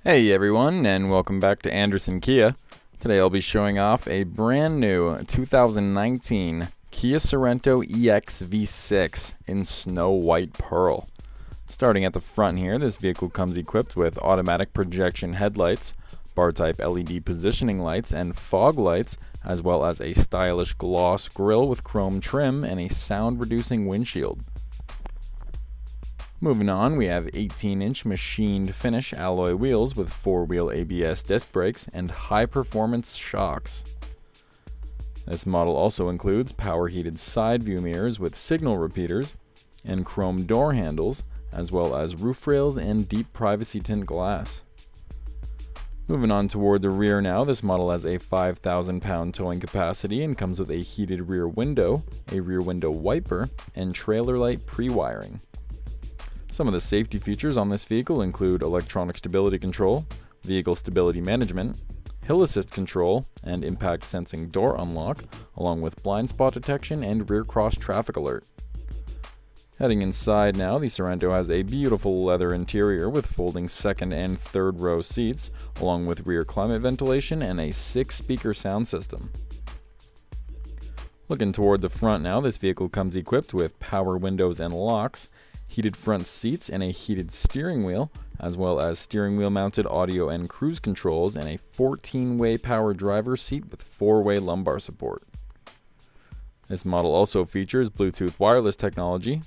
Hey everyone, and welcome back to Anderson Kia. Today I'll be showing off a brand new 2019 Kia Sorento EX V6 in snow white pearl. Starting at the front here, this vehicle comes equipped with automatic projection headlights, bar-type LED positioning lights, and fog lights, as well as a stylish gloss grille with chrome trim and a sound-reducing windshield. Moving on, we have 18-inch machined finish alloy wheels with 4-wheel ABS disc brakes and high-performance shocks. This model also includes power-heated side view mirrors with signal repeaters and chrome door handles, as well as roof rails and deep privacy tint glass. Moving on toward the rear now, this model has a 5,000-pound towing capacity and comes with a heated rear window, a rear window wiper, and trailer light pre-wiring. Some of the safety features on this vehicle include electronic stability control, vehicle stability management, hill assist control, and impact sensing door unlock, along with blind spot detection and rear cross traffic alert. Heading inside now, the Sorento has a beautiful leather interior with folding second and third row seats, along with rear climate ventilation and a 6-speaker sound system. Looking toward the front now, this vehicle comes equipped with power windows and locks, heated front seats and a heated steering wheel, as well as steering wheel mounted audio and cruise controls and a 14-way power driver's seat with 4-way lumbar support. This model also features Bluetooth wireless technology,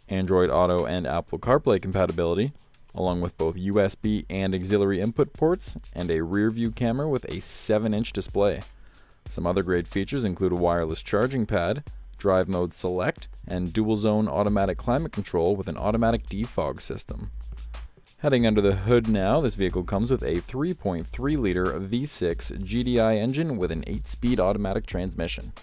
Android Auto and Apple CarPlay compatibility, along with both USB and auxiliary input ports, and a rear view camera with a 7-inch display. Some other great features include a wireless charging pad, drive mode select, and dual zone automatic climate control with an automatic defog system. Heading under the hood now, this vehicle comes with a 3.3-liter V6 GDI engine with an 8-speed automatic transmission.